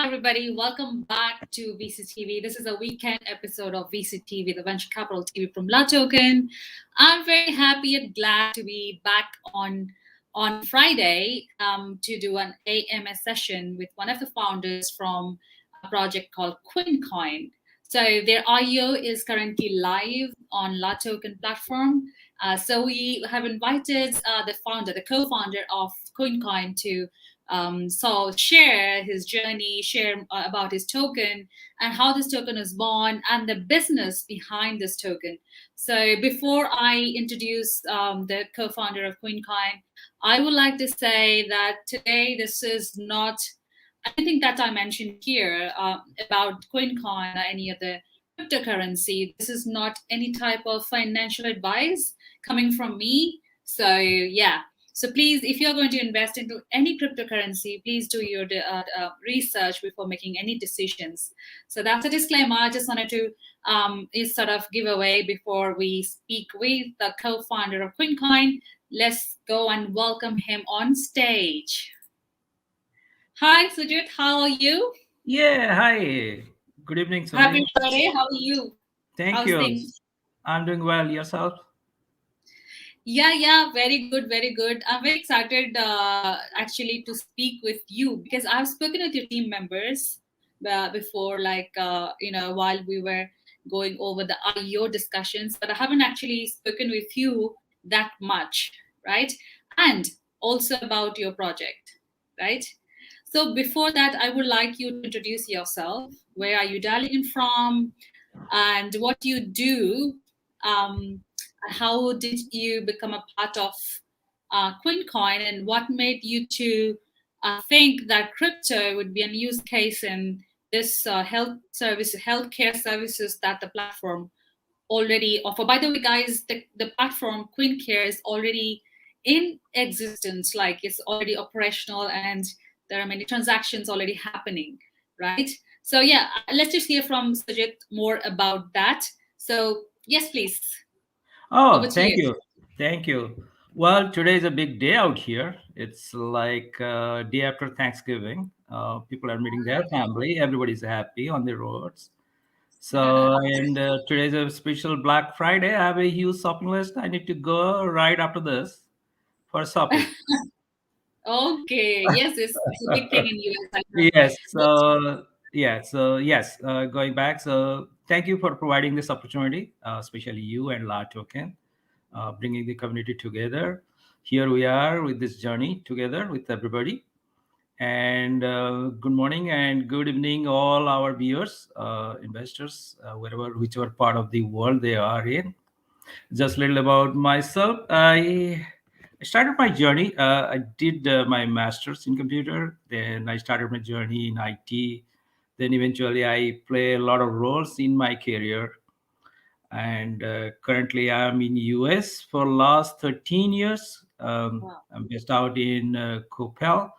Hi, everybody. Welcome back to VCTV. This is a weekend episode of VCTV, the Venture Capital TV from La Token. I'm very happy and glad to be back on Friday to do an AMS session with one of the founders from a project called Quincoin. So their IO is currently live on La Token platform. So we have invited the founder, the co-founder of Quincoin to share his journey, share about his token and how this token is born and the business behind this token. So before I introduce the co-founder of Quincoin, I would like to say that today this is not anything that I mentioned here about Quincoin or any other cryptocurrency. This is not any type of financial advice coming from me. So yeah, so please, if you're going to invest into any cryptocurrency, please do your research before making any decisions. So that's a disclaimer. I just wanted to sort of give away before we speak with the co-founder of Quincoin. Let's go and welcome him on stage. Hi, Sujit. How are you? Yeah, hi. Good evening, Happy Sumi. Friday. How are you? Thank How's you. things? I'm doing well. Yourself? Yeah, very good, very good. I'm very excited actually to speak with you because I've spoken with your team members before, while we were going over the IO discussions, but I haven't actually spoken with you that much, right? And also about your project, right? So before that, I would like you to introduce yourself. Where are you dialing in from? And what you do? Um, how did you become a part of Quincoin, and what made you to think that crypto would be a use case in this healthcare services that the platform already offer? By the way, guys, the platform QueenCare is already in existence, like it's already operational, and there are many transactions already happening, right? So yeah, let's just hear from Sujit more about that. So yes, please, over Oh, to thank you. you. Thank you. Well, today is a big day out here. It's like day after Thanksgiving. People are meeting their family. Everybody's happy on the roads. So, and today's a special Black Friday. I have a huge shopping list. I need to go right after this for shopping. Okay, yes, it's a big thing in US, I know. Yes. But Yes. Going back. So, thank you for providing this opportunity, especially you and La Token, bringing the community together. Here we are with this journey together with everybody. And good morning and good evening, all our viewers, investors, whichever part of the world they are in. Just a little about myself. I started my journey. I did my master's in computer. Then I started my journey in IT. Then eventually I play a lot of roles in my career. And currently I'm in US for last 13 years. wow, I'm based out in Coppell.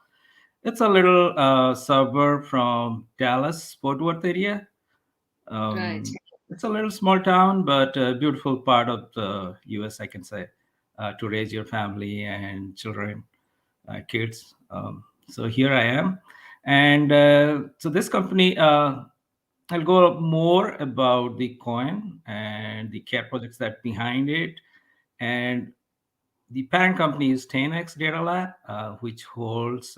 It's a little suburb from Dallas, Fort Worth area. right. It's a little small town, but a beautiful part of the US, I can say, to raise your family and children, kids. So here I am. And so this company, I'll go more about the coin and the care projects that behind it. And the parent company is 10x Data Lab, which owns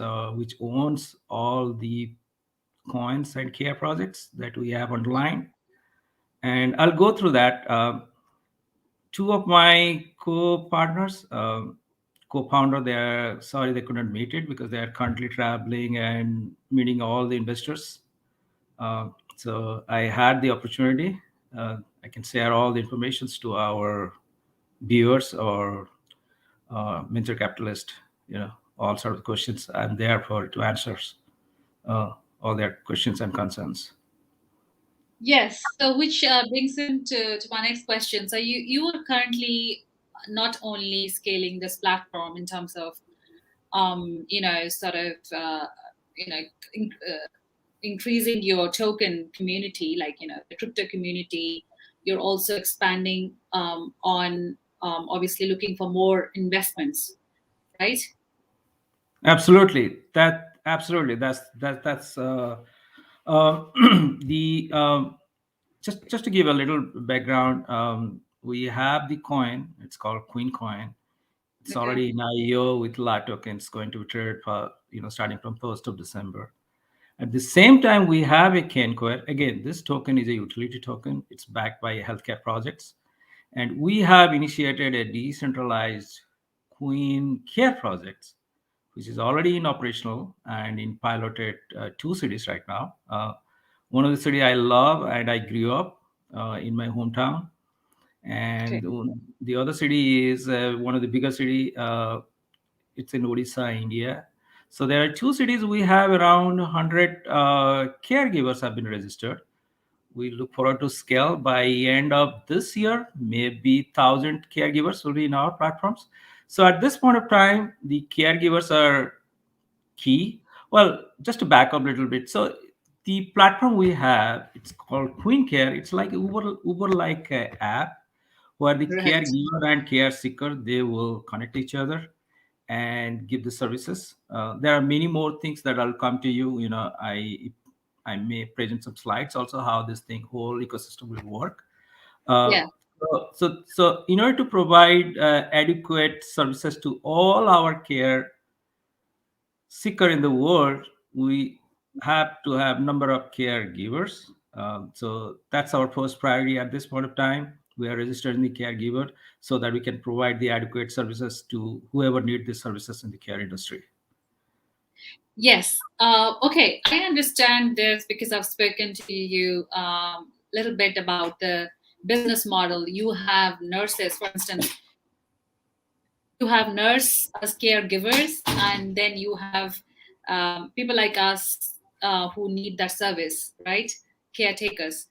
all the coins and care projects that we have online. And I'll go through that. Two of my co-partners, co-founder, they're sorry they couldn't meet it because they are currently traveling and meeting all the investors. So I had the opportunity. I can share all the informations to our viewers or venture capitalist. All sort of questions. I'm there for to answer uh, all their questions and concerns. Yes. So, which brings into my next question. So, you are currently not only scaling this platform in terms of, sort of, you know, in, increasing your token community, like the crypto community. You're also expanding on obviously looking for more investments, right? Absolutely. That's The just to give a little background, we have the coin. It's called Quincoin. It's Okay. already in IEO with lot tokens going to be traded for, starting from 1st of December. At the same time, we have a Quincoin. Again, this token is a utility token. It's backed by healthcare projects, and we have initiated a decentralized Queen Care project, which is already in operational and in piloted two cities right now. One of the city I love and I grew up in my hometown, Okay. and the other city is one of the bigger city. It's in Odisha, India. So there are two cities. We have around 100 caregivers have been registered. We look forward to scale by end of this year. Maybe 1,000 caregivers will be in our platforms. So at this point of time, the caregivers are key. Well, just to back up a little bit. So the platform we have, it's called Queen Care. It's like Uber like app where the Right. caregiver and care seeker, they will connect each other and give the services. There are many more things that I'll come to you. I may present some slides also how this thing whole ecosystem will work. Uh, Yeah. so in order to provide adequate services to all our care seeker in the world, we have to have number of caregivers. So that's our first priority at this point of time. We are registering the caregiver so that we can provide the adequate services to whoever need these services in the care industry. Yes. Okay. I understand this because I've spoken to you a little bit about the business model. You have nurses, for instance, you have nurse as caregivers, and then you have people like us who need that service, right? Caretakers.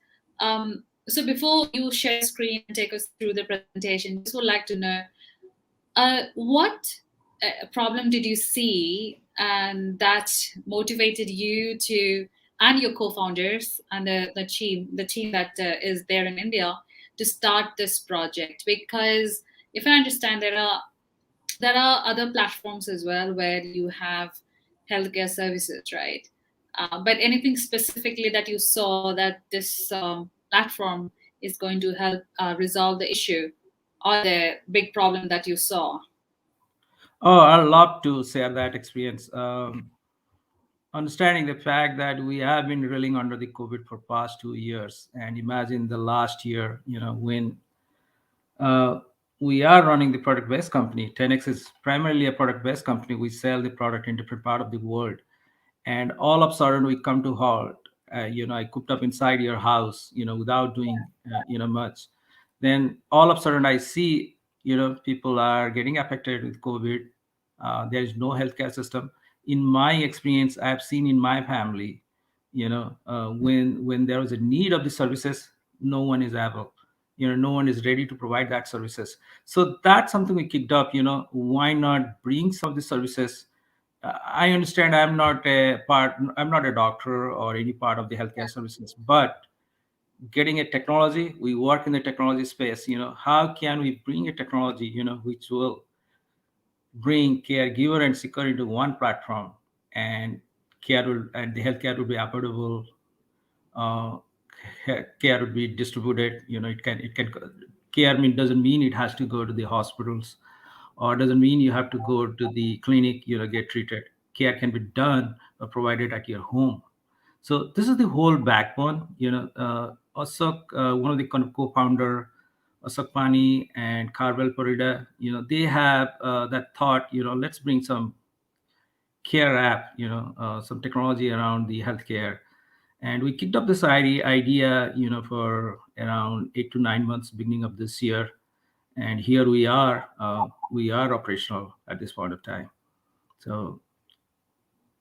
So before you share screen and take us through the presentation, just would like to know what problem did you see and that motivated you to, and your co-founders and the team that is there in India to start this project? Because if I understand, there are other platforms as well where you have healthcare services, right? But anything specifically that you saw that this platform is going to help resolve the issue or the big problem that you saw? Oh, I love to share that experience. Understanding the fact that we have been reeling under the COVID for past 2 years, and imagine the last year, when uh, we are running the product-based company. 10x is primarily a product-based company. We sell the product in different part of the world, and all of a sudden we come to halt. I cooped up inside your house, without doing, much. Then all of a sudden I see, people are getting affected with COVID. There is no healthcare system. In my experience, I've seen in my family, when there was a need of the services, no one is able, no one is ready to provide that services. So that's something we kicked up. Why not bring some of the services? I understand I'm not a doctor or any part of the healthcare services, but getting a technology, we work in the technology space. How can we bring a technology, which will bring caregiver and seeker into one platform, and the healthcare will be affordable. uh, Care would be distributed. It can care doesn't mean it has to go to the hospitals, or doesn't mean you have to go to the clinic, get treated. Care can be done or provided at your home. So this is the whole backbone. Ashok, one of the co-founder, Ashok Pani and Carvel Parida, they have that thought. Let's bring some care app, some technology around the healthcare. And we kicked up this idea, for around 8 to 9 months, beginning of this year. And here we are operational at this point of time. So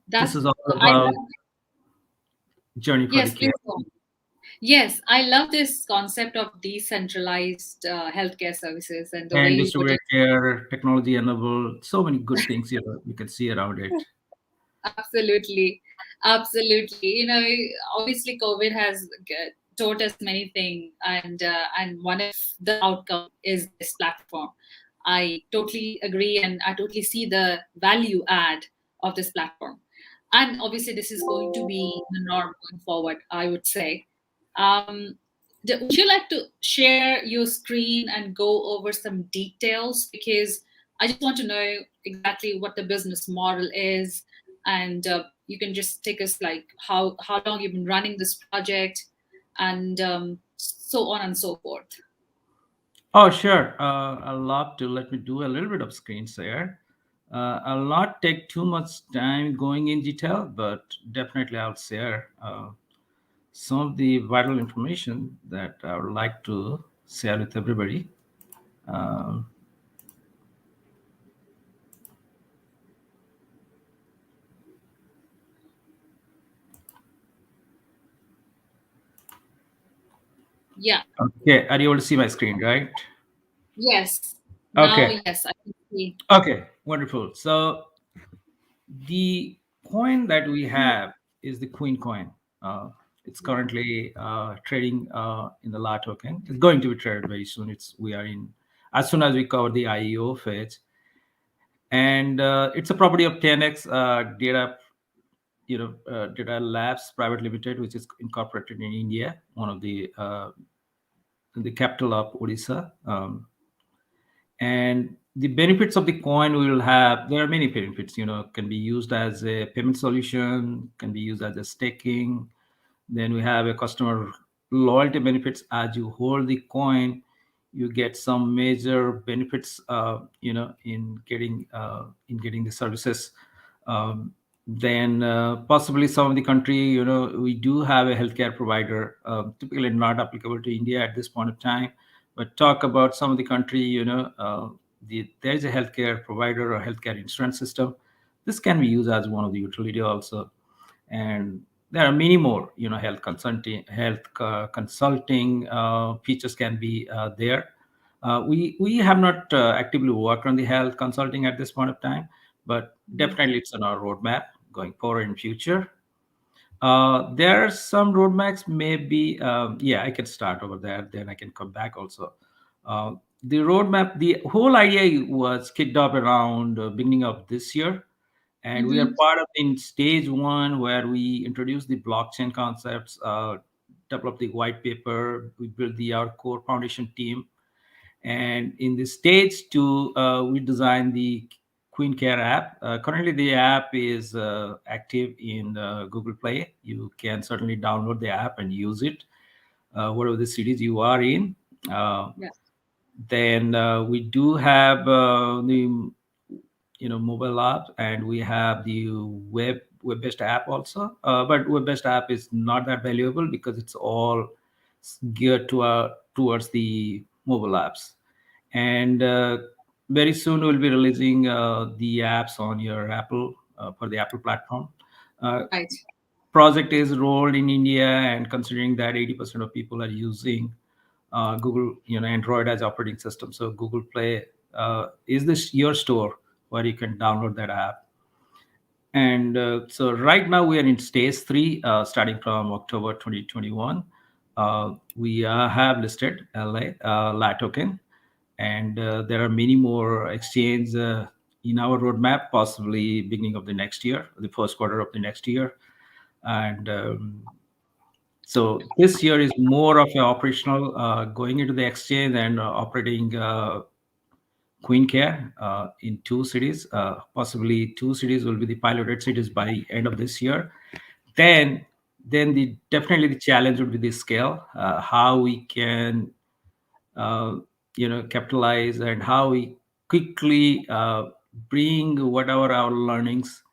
this That's is all I about love. journey for the Yes, care. please go on. Yes, I love this concept of decentralized healthcare services and the way And you put distributed it. care, technology enabled, so many good things you can see around it. Absolutely, absolutely. Obviously, COVID has taught us many things, and one of the outcome is this platform. I totally agree, and I totally see the value add of this platform. and obviously this is going to be the norm going forward, I would say. um, would you like to share your screen and go over some details, because I just want to know exactly what the business model is, and you can just take us like how long you've been running this project, and so on and so forth. Oh, sure. I'll love to. Let me do a little bit of screen share. I'll not take too much time going in detail, but definitely I'll share some of the vital information that I would like to share with everybody. Um, Yeah. okay, are you able to see my screen, right? Yes. Now, Okay, yes, I can see. okay, wonderful. So the coin that we have is the Quincoin. Uh, it's currently trading in the La token. It's going to be traded very soon. It's we are in as soon as we cover the IEO phase, and it's a property of 10x data. Data Labs Private Limited, which is incorporated in India, one of the capital of Odisha. And the benefits of the coin we will have, there are many benefits, can be used as a payment solution, can be used as a staking. Then we have a customer loyalty benefits. As you hold the coin, you get some major benefits, in getting the services. Then possibly some of the country, we do have a healthcare provider, typically not applicable to India at this point of time, but talk about some of the country, there's a healthcare provider or healthcare insurance system. This can be used as one of the utility also. And there are many more, health consulting features can be there. We have not actively worked on the health consulting at this point of time, but Mhm. definitely it's on our roadmap going forward in future. There are some roadmaps, maybe. Yeah, I can start over there, then I can come back also. Uh, the roadmap, the whole idea was kicked off around beginning of this year, and we are Mhm. part of in stage one where we introduce the blockchain concepts, develop the white paper, we build our core foundation team, and in the stage two, we design the Queen Care app. Currently, the app is active in Google Play. You can certainly download the app and use it, whatever the cities you are in. Uh, Yeah. then we do have the mobile app, and we have the web-based app also. But web-based app is not that valuable because it's all geared towards the mobile apps. And very soon we'll be releasing the apps on your Apple, for the Apple platform. Uh, Right. Project is rolled in India, and considering that 80% of people are using Google, Android as operating system, so Google Play is this your store where you can download that app. And so right now we are in stage three, starting from October 2021. We have listed La token, and there are many more exchange in our roadmap, possibly beginning of the next year, the first quarter of the next year. And so this year is more of an operational, going into the exchange and operating Queen Care in two cities. Possibly two cities will be the piloted cities by end of this year. Then, the definitely the challenge would be the scale, how we can, uh, capitalize, and how we quickly bring whatever our learnings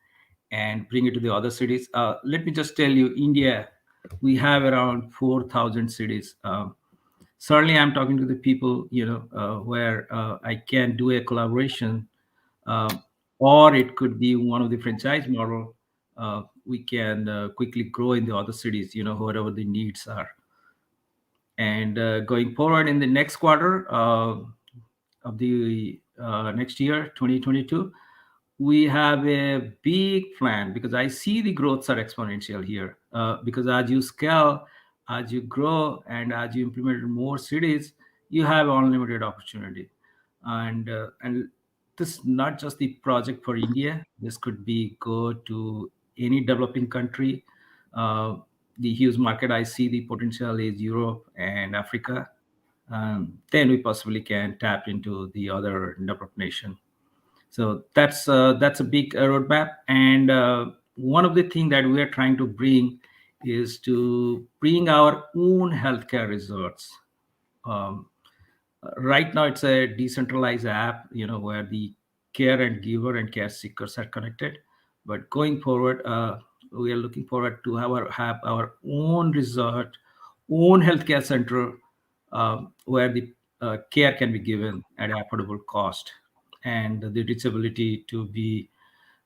and bring it to the other cities. Let me just tell you, India, we have around 4,000 cities. Certainly, I'm talking to the people, where I can do a collaboration, um, or it could be one of the franchise model. We can quickly grow in the other cities, whatever the needs are. And going forward in the next quarter of the next year, 2022, we have a big plan because I see the growths are exponential here. Because as you scale, as you grow, and as you implement more cities, you have unlimited opportunity. And this is not just the project for India. This could be go to any developing country. Uh, the huge market I see the potential is Europe and Africa. Then we possibly can tap into the other developed nation. So that's a big roadmap, and one of the things that we are trying to bring is to bring our own healthcare resorts. Um, right now, it's a decentralized app, where the care and giver and care seekers are connected. But going forward, we are looking forward to have our own resort, own healthcare center, where the care can be given at affordable cost, and the reachability to be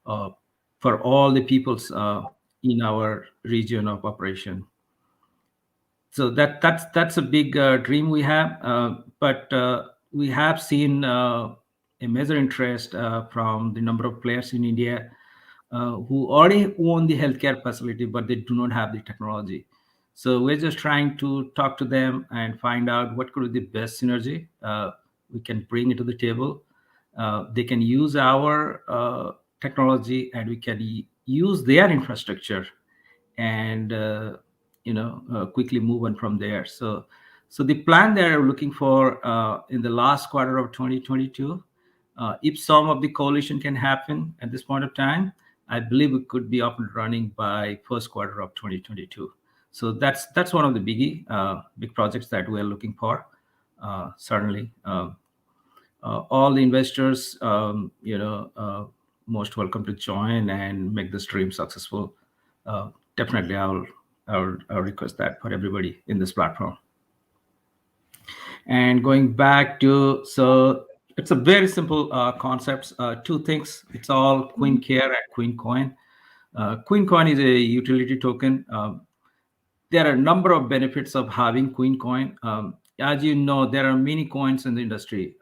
uh, for all the peoples in our region of operation. So that's a big dream we have, but we have seen a major interest from the number of players in India who already own the healthcare facility, but they do not have the technology. So we're just trying to talk to them and find out what could be the best synergy we can bring into the table. They can use our technology, and we can use their infrastructure, and quickly move on from there. So the plan they're looking for in the last quarter of 2022, if some of the coalition can happen at this point of time, I believe it could be up and running by first quarter of 2022. So that's one of the big projects that we're looking for. Certainly, all the investors, most welcome to join and make this dream successful. Definitely, I'll request that for everybody in this platform. And going back to, so it's a very simple concepts. Two things. It's all Mhm. Queen and Quincoin. Quincoin is a utility token. There are a number of benefits of having Quincoin. As you know, there are many coins in the industry.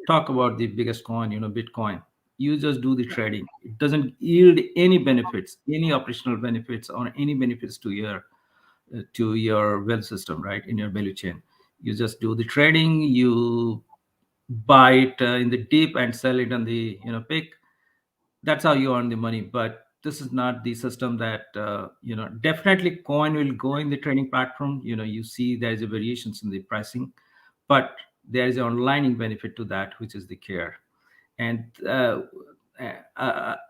Talk about the biggest coin, Bitcoin. You just do the Yeah. trading. It doesn't yield any benefits, any operational benefits, or any benefits to your wealth system, right? In your value chain, you just do the trading. You buy it in the dip and sell it on the peak. That's how you earn the money. But this is not the system that definitely coin will go in the trading platform. You see there is a variations in the pricing, but there is an underlying benefit to that, which is the care. And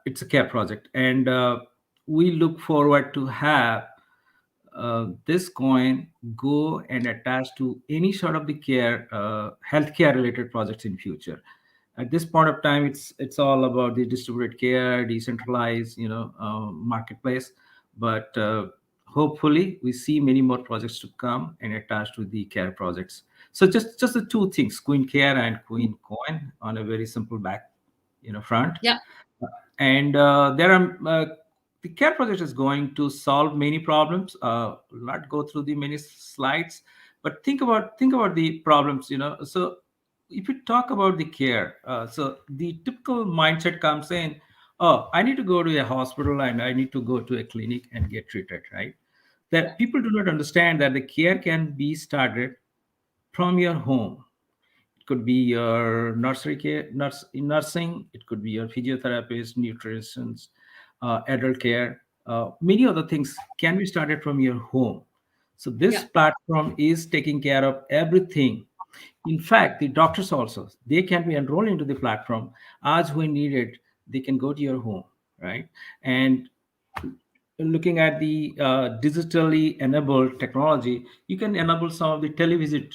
it's a care project, and we look forward to have this coin go and attach to any sort of the care healthcare related projects in future. At this point of time, it's all about the distributed care, decentralized marketplace. But hopefully we see many more projects to come and attached with the care projects. So just the two things, Queen Care and Queen Coin, on a very simple back front. Yeah. And there are the care project is going to solve many problems. Will not go through the many slides, but think about the problems. So if you talk about the care, so the typical mindset comes in, oh, I need to go to a hospital and I need to go to a clinic and get treated, right? Yeah. That people do not understand that the care can be started from your home. It could be your nursery care, nursing. It could be your physiotherapist, nutritionists, adult care. Many other things can be started from your home. So this Yeah. platform is taking care of everything. In fact, the doctors also, they can be enrolled into the platform as when needed. They can go to your home, right? And looking at the digitally enabled technology, you can enable some of the televisit,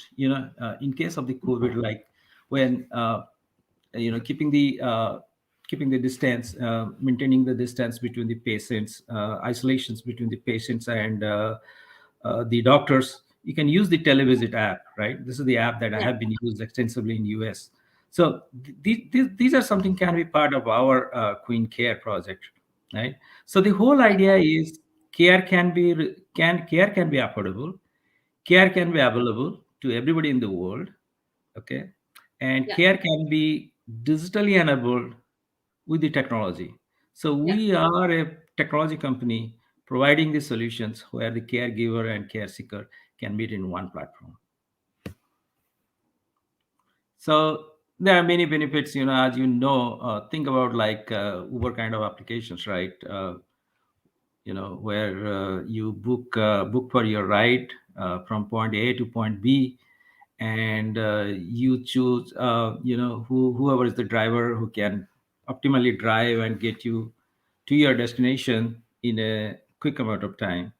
in case of the COVID, like when keeping the distance, maintaining the distance between the patients, isolations between the patients and the doctors. You can use the televisit app, right? This is the app that I Yeah. have been used extensively in US. So these are something can be part of our Queen Care project, right? So the whole Yeah. idea is care can be affordable, care can be available to everybody in the world, okay, and Yeah. care can be digitally enabled with the technology. So Yeah. we are a technology company providing the solutions where the caregiver and care seeker can meet in one platform. So there are many benefits, as you know. Think about like Uber kind of applications, right? where you book for your ride from point A to point B, and you choose, whoever is the driver who can optimally drive and get you to your destination in a quick amount of time.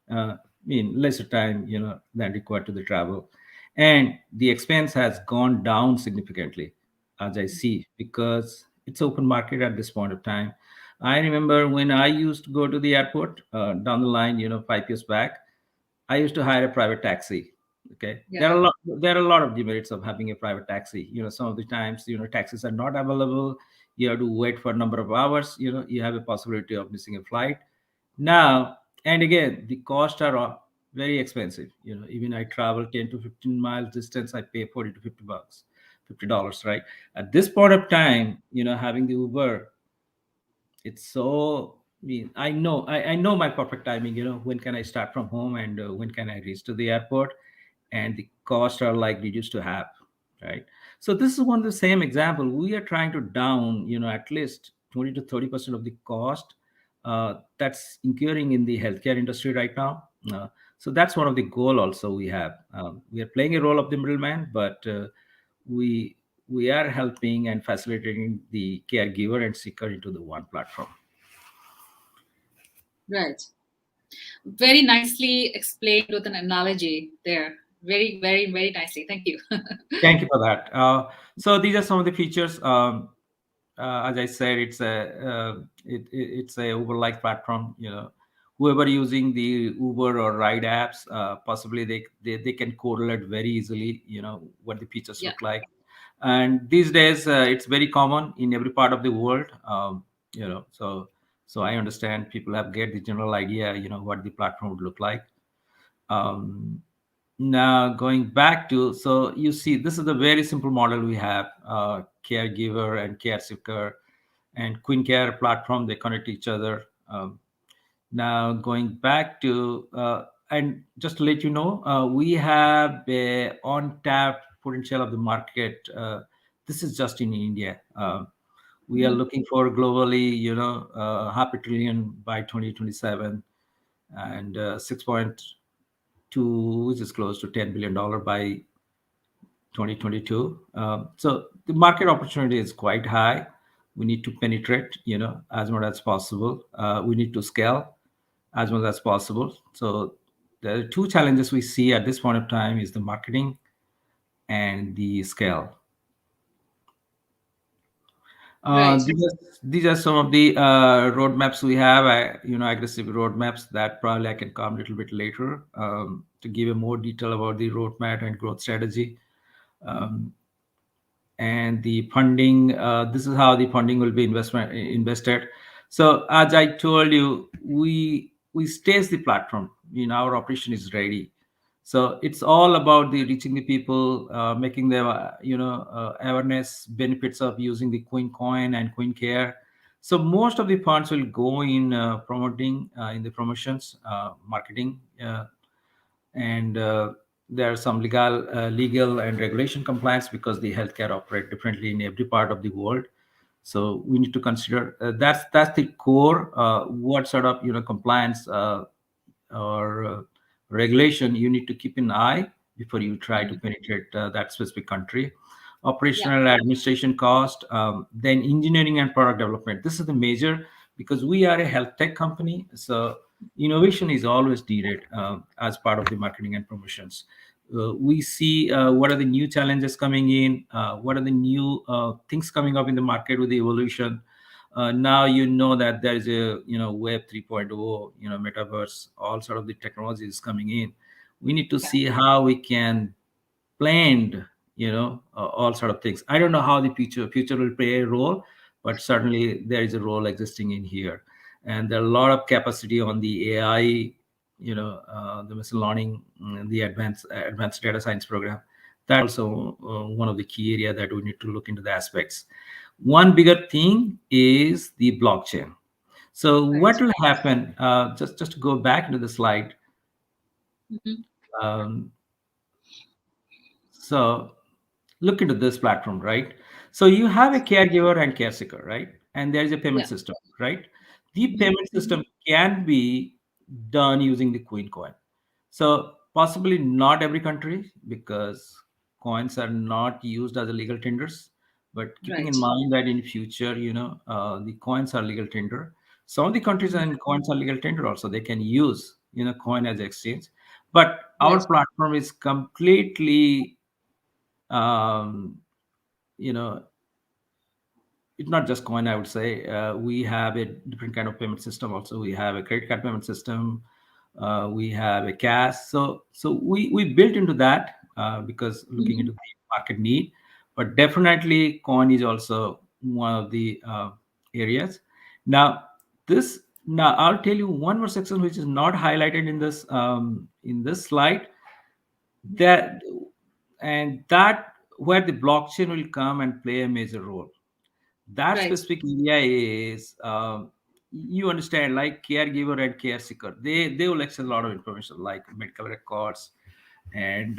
Lesser time, than required to the travel, and the expense has gone down significantly, as I see, because it's open market at this point of time. I remember when I used to go to the airport down the line, 5 years back. I used to hire a private taxi. Okay, Yeah. there are a lot of demerits of having a private taxi. Some of the times, taxis are not available. You have to wait for a number of hours. You have a possibility of missing a flight. Now and again, the costs are very expensive. Even I travel 10 to 15 miles distance, I pay 40 to 50 bucks, $50, right? At this point of time, having the Uber, it's so, I know my perfect timing, when can I start from home, and when can I reach to the airport, and the costs are like reduced to half, right? So this is one of the same example. We are trying to down, at least 20 to 30% of the cost that's incurring in the healthcare industry right now. So that's one of the goal also we have. We are playing a role of the middleman, but we we are helping and facilitating the caregiver and seeker into the one platform. Right. Very nicely explained with an analogy there. Very, very, very nicely. Thank you. Thank you for that. So these are some of the features. As I said, it's a Uber-like platform. Whoever using the Uber or ride apps, possibly they can correlate very easily. What the features Yeah. look like, and these days it's very common in every part of the world. So I understand people have get the general idea. What the platform would look like. Um, Now, going back to, so you see, this is the very simple model we have: caregiver and care seeker, and Queen Care platform. They connect each other. Now, going back to, and just to let you know, we have a on-tap potential of the market. This is just in India. We are Mhm. looking for globally, half a trillion by 2027, and 6.2, which is close to $10 billion by 2022. So the market opportunity is quite high. We need to penetrate, as much as possible. We need to scale as much as possible. So the two challenges we see at this point of time is the marketing and the scale. Right. These are some of the roadmaps we have. Aggressive roadmaps that probably I can come a little bit later to give you more detail about the roadmap and growth strategy. Um, and the funding, this is how the funding will be invested. So as I told you, we stage the platform. Our operation is ready. So it's all about the reaching the people, making them awareness benefits of using the Quincoin and Quincare. So most of the funds will go in promoting, in the promotions, marketing, and there are some legal and regulation compliance, because the healthcare operate differently in every part of the world. So we need to consider, that's the core. What sort of compliance or regulation you need to keep an eye before you try to Mhm. penetrate that specific country. Yeah. Operational and administration cost, then engineering and product development. This is the major, because we are a health tech company. So innovation is always needed as part of the marketing and promotions. We see what are the new challenges coming in, what are the new things coming up in the market with the evolution. Now that there is a web 3.0, metaverse, all sort of the technologies coming in. We need to Yeah. see how we can blend, all sort of things. I don't know how the future will play a role, but certainly there is a role existing in here, and there are a lot of capacity on the AI, the machine learning, the advanced data science program. That also one of the key area that we need to look into the aspects. One bigger thing is the blockchain. So Right. what will happen? Just to go back into the slide. Mhm. Um, so look into this platform, right? So you have a caregiver and care seeker, right? And there is a payment Yeah. system, right? The Mhm. payment system can be done using the Quincoin. So possibly not every country, because coins are not used as a legal tenders. But keeping in Right. mind that in future, the coins are legal tender. Some of the countries Mhm. and coins are legal tender also. They can use coin as exchange. But our Right. platform is completely um, you know it's not just coin, I would say. We have a different kind of payment system also. We have a credit card payment system. We have a cash. So we built into that because looking Mhm. into the market need. But definitely coin is also one of the areas. Now now I'll tell you one more section which is not highlighted in this slide, that and that where the blockchain will come and play a major role. That Right. specific area is, you understand, like caregiver and care seeker, they will access a lot of information like medical records and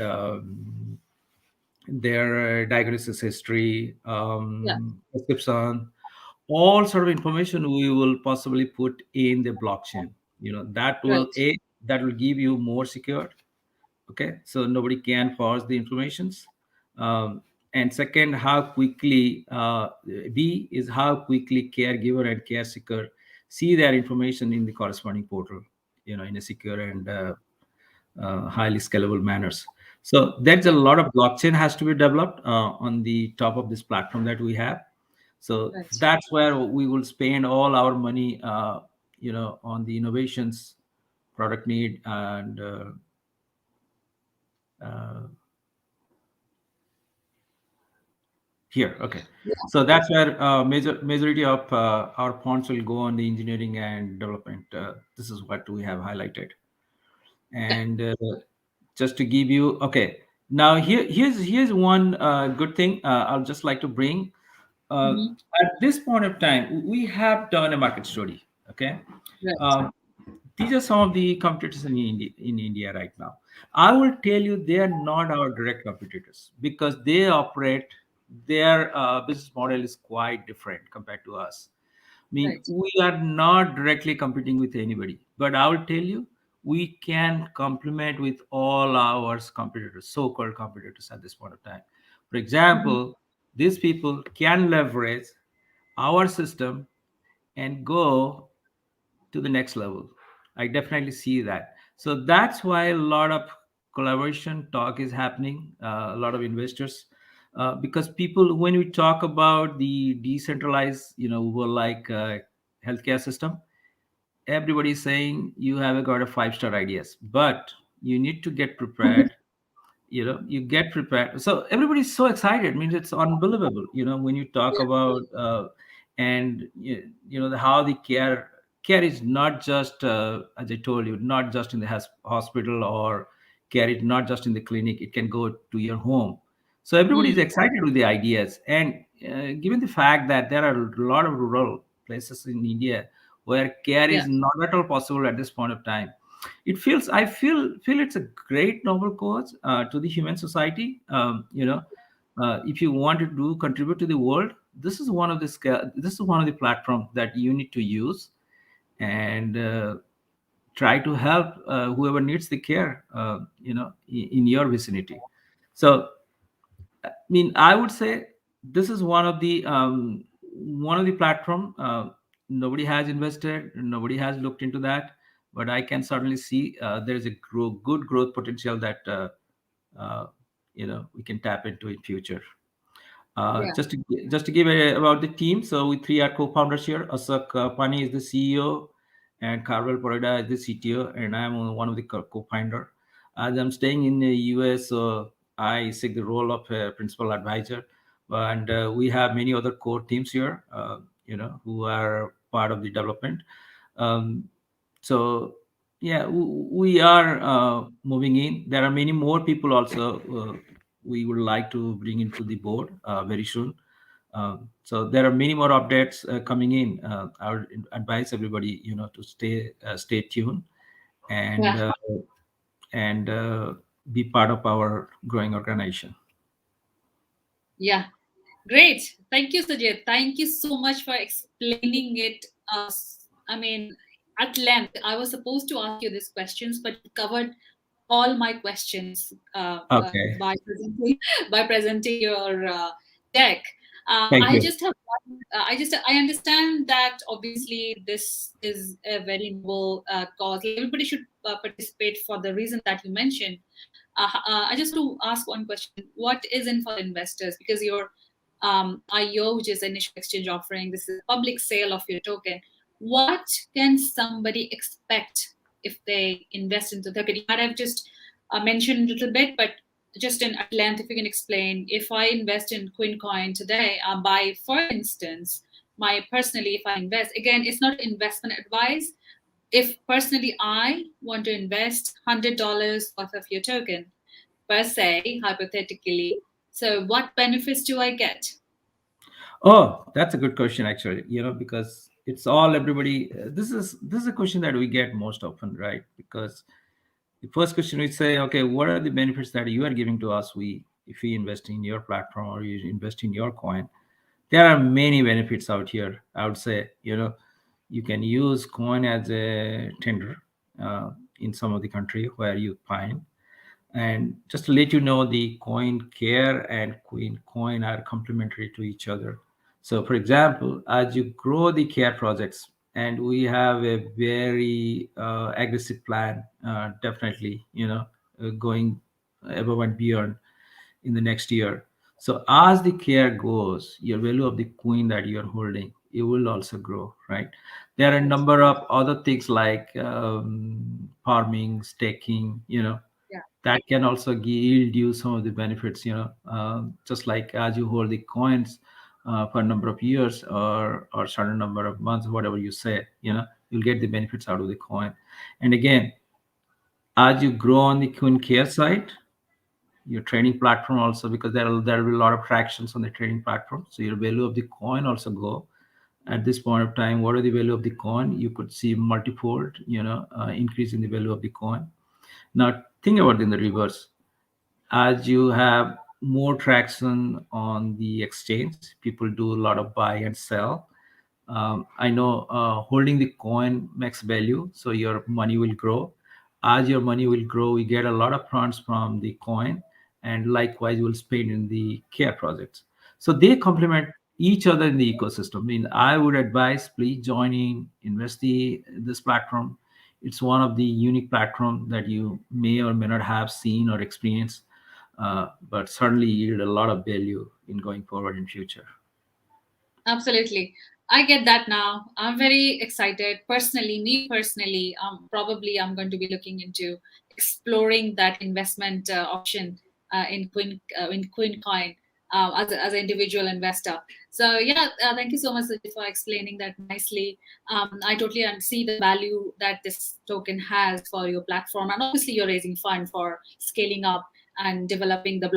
their diagnosis history, Yeah. prescription, all sort of information we will possibly put in the blockchain. That will Right. that will give you more secure. Okay, so nobody can forge the informations. And second, how quickly b is how quickly caregiver and care seeker see their information in the corresponding portal, in a secure and highly scalable manners. So there's a Yeah. lot of blockchain has to be developed on the top of this platform that we have. So Right. that's where we will spend all our money on the innovations, product need, and uh, here. Okay, Yeah. so that's where majority of our funds will go on the engineering and development. This is what we have highlighted. Yeah. And just to give you, okay, now here's one good thing I'll just like to bring. Hmm. At this point of time, we have done a market study. Okay, Right. um, these are some of the competitors in India right now. I will tell you they are not our direct competitors because they operate, their business model is quite different compared to us. I mean, Right. we are not directly competing with anybody, but I will tell you, we can complement with all our competitors, so-called competitors at this point of time. For Hmm. example, these people can leverage our system and go to the next level. I definitely see that. So that's why a lot of collaboration talk is happening, a lot of investors. Because people, when we talk about the decentralized, like healthcare system, everybody's saying you have got a five-star ideas, but you need to get prepared. You get prepared, so everybody's so excited. I mean, it's unbelievable, when you talk Yeah. about and how the care is not just, as I told you, not just in the hospital, or care is not just in the clinic, it can go to your home. So everybody's Mm. excited with the ideas. And given the fact that there are a lot of rural places in India where care Yeah. is not at all possible at this point of time, I feel it's a great noble cause to the human society. If you want to do contribute to the world, this is one of the platforms that you need to use, and try to help whoever needs the care, in your vicinity. So I mean, I would say this is one of the platform. Nobody has invested, nobody has looked into that, but I can certainly see there is a good growth potential that we can tap into in future. Yeah. Just to give about the team, so we three are co-founders here. Asak Pani is the CEO, and Carvel Poreda is the CTO, and I'm one of the co-founder. As I'm staying in the US, so I take the role of a principal advisor, and we have many other core teams here, who are part of the development. Um, so yeah, we are moving in. There are many more people also. We would like to bring into the board very soon. So there are many more updates coming in. I would advise everybody, to stay tuned, and Yeah. uh, and be part of our growing organization. Yeah. Great. Thank you, Sajid. Thank you so much for explaining it. I mean, at length. I was supposed to ask you these questions, but you covered all my questions Okay. by presenting your deck. Thank I you. just have one, I understand that obviously this is a very noble cause. Like, everybody should participate for the reason that you mentioned. I just want to ask one question: what is in for the investors? Because your IO, which is initial exchange offering, this is a public sale of your token. What can somebody expect if they invest into the token? You might have just mentioned a little bit, but just in at length, if you can explain, if I invest in Quincoin today, by, for instance, my personally, if I invest, again, it's not investment advice. If personally I want to invest $100 worth of your token, per se, hypothetically, so what benefits do I get? Oh, that's a good question, actually. Because it's all everybody. This is a question that we get most often, right? Because the first question we say, okay, what are the benefits that you are giving to us? We, if we invest in your platform or you invest in your coin, there are many benefits out here. I would say, you can use coin as a tender in some of the country where you find. And just to let you know, the coin care and queen coin are complementary to each other. So, for example, as you grow the care projects, and we have a very aggressive plan, definitely, going above and beyond in the next year. So as the care goes, your value of the coin that you're holding, it will also grow, right? There are a Right. number of other things like farming, staking, Yeah. that can also yield you some of the benefits, just like as you hold the coins for a number of years or certain number of months, whatever you say, you'll get the benefits out of the coin. And again, as you grow on the coin care side, your trading platform also, because there will be a lot of tractions on the trading platform, so your value of the coin also go. At this point of time, what are the value of the coin? You could see multifold, increase in the value of the coin. Now think about in the reverse. As you have more traction on the exchange, people do a lot of buy and sell. I know holding the coin makes value, so your money will grow. As your money will grow, we get a lot of funds from the coin, and likewise, we'll spend in the care projects. So they complement each other in the ecosystem. I mean, I would advise please join in, invest this platform. It's one of the unique platform that you may or may not have seen or experienced, but certainly yield a lot of value in going forward in future. Absolutely. I get that now. I'm very excited. Personally, me personally, probably I'm going to be looking into exploring that investment option in Quincoin as an individual investor. So yeah, thank you so much Sajid, for explaining that nicely. I totally see the value that this token has for your platform, and obviously you're raising fund for scaling up and developing the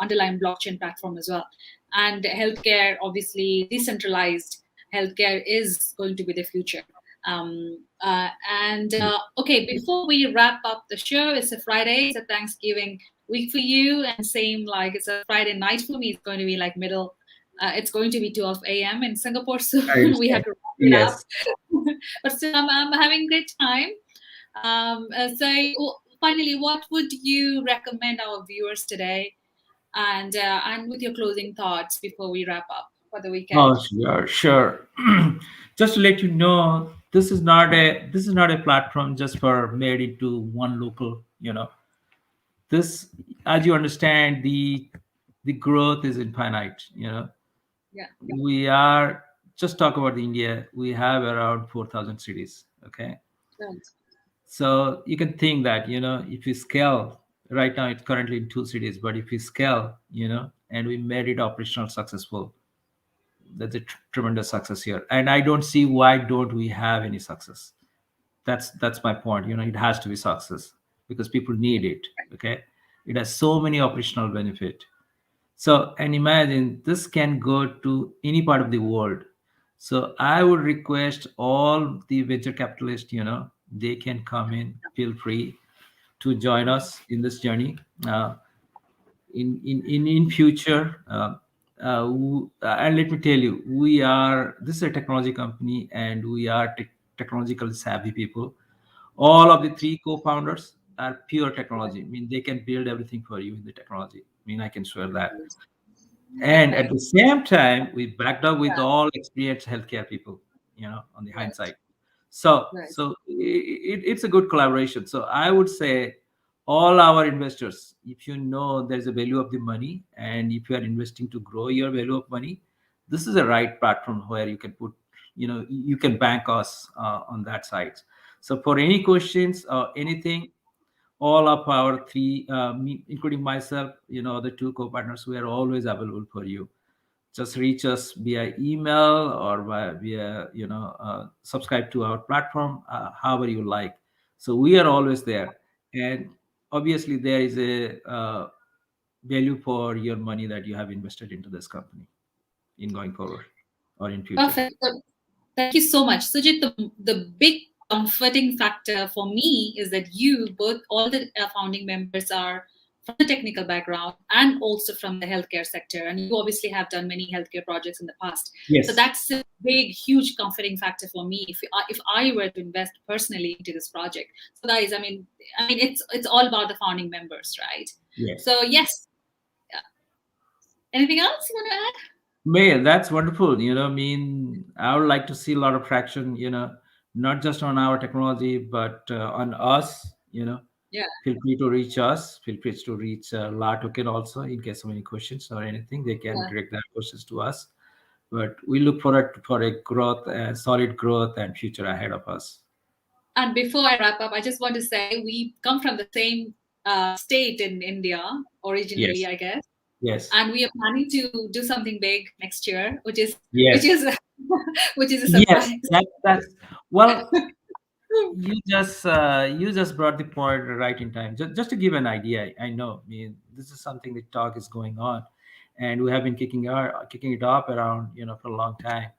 underlying blockchain platform as well. And healthcare, obviously decentralized healthcare is going to be the future. And Okay, before we wrap up the show, it's a Friday, it's a Thanksgiving week for you, and same like it's a Friday night for me. It's going to be like middle. It's going to be 12 a.m. in Singapore I soon. We have understand. to wrap it up, Yes. but still, I'm having a great time. Finally, what would you recommend our viewers today, and with your closing thoughts before we wrap up for the Oh, weekend? sure, sure. Just to let you know, this is not a platform just for made into one local. This, as you understand, the growth is infinite. Yeah, We are just talk about India. We have around 4,000 cities. Okay, right. so you can think that if we scale right now, it's currently in two cities, but if we scale, and we made it operational successful, that's a tremendous success here, and I don't see why don't we have any success. That's my point. It has to be success because people need it. Okay, it has so many operational benefit. So, and imagine this can go to any part of the world. So I would request all the venture capitalists, they can come in, feel free to join us in this journey. uh, in future, and let me tell you, we are this is a technology company, and we are technologically savvy people. All of the three co-founders are pure technology. I mean, they can build everything for you in the technology. I mean, I can swear that. And at Okay. the same time, we backed up with Yeah. all experienced healthcare people, on the Right. hindsight. So, Right. so it's a good collaboration. So I would say all our investors, if you know there's a value of the money and if you are investing to grow your value of money, this is a right platform where you can put, you can bank us on that side. So for any questions or anything, all of our three, including myself, the two co-partners, we are always available for you. Just reach us via email or via subscribe to our platform, however you like. So we are always there, and obviously there is a value for your money that you have invested into this company in going forward or in future. Perfect. Thank you so much. Sujit, the big comforting factor for me is that you, both all the founding members are from the technical background and also from the healthcare sector. And you obviously have done many healthcare projects in the past. So Yes. that's a big, huge comforting factor for me if I were to invest personally into this project. So guys, I mean, it's all about the founding members, right? Yes. So yes. Anything else you want to add? May, that's wonderful. I mean, I would like to see a lot of traction, not just on our technology, but on us. Yeah. Feel free to reach us. Feel free to reach La Token also in case of any questions or anything. They can Yeah. direct their questions to us. But we look forward for a growth, solid growth, and future ahead of us. And before I wrap up, I just want to say we come from the same state in India originally, Yes. I guess, Yes. and we are planning to do something big next year, which Yes. is which is a Yes. surprise. That's well. You just brought the point right in time. Just to give an idea, I know. I mean, this is something the talk is going on, and we have been kicking it up around for a long time.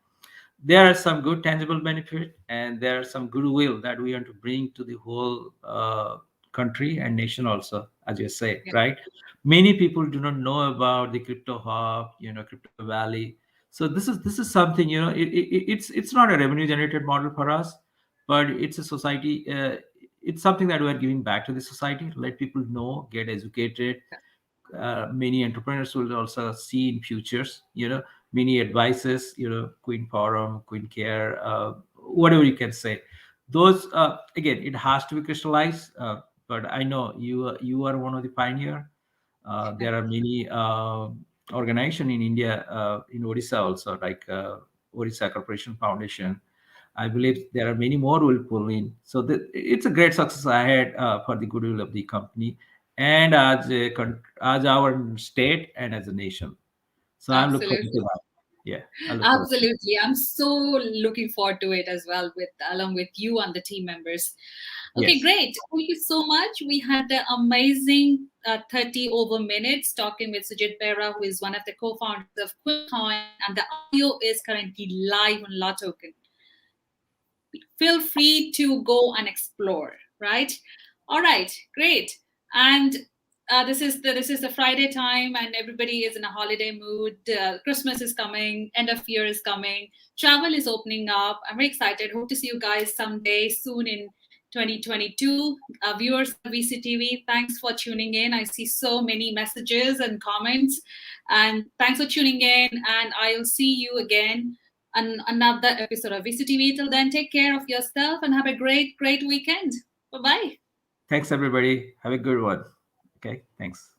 There are some good tangible benefit, and there are some goodwill that we want to bring to the whole country and nation also, as you say, Yeah, right? Many people do not know about the crypto hub, crypto valley. So this is something, it's not a revenue generated model for us, but it's a society. It's something that we are giving back to the society. Let people know, get educated. Many entrepreneurs will also see in futures, many advices, Queen Forum, Queen Care, whatever you can say. Those, again, it has to be crystallized. But I know you are one of the pioneer. There are many organization in India, in Odisha also, like Odisha Corporation Foundation. I believe there are many more will pull in. So it's a great success ahead for the goodwill of the company and as our state and as a nation. So I'm looking forward to absolutely. that. Yeah, I look forward to that. Absolutely. I'm so looking forward to it as well, with along with you and the team members. Okay, Yes. great. Thank you so much. We had the amazing 30 over minutes talking with Sujit Bera, who is one of the co-founders of Quincoin, and the audio is currently live on La Token. Feel free to go and explore, right? All right, great. And this is the Friday time, and everybody is in a holiday mood. Christmas is coming, end of year is coming, travel is opening up. I'm very excited. Hope to see you guys someday soon in 2022. Viewers of VCTV, thanks for tuning in. I see so many messages and comments, and thanks for tuning in. And I'll see you again on another episode of VCTV. Till then, take care of yourself and have a great, great weekend. Bye bye. Thanks, everybody. Have a good one. Okay. Thanks.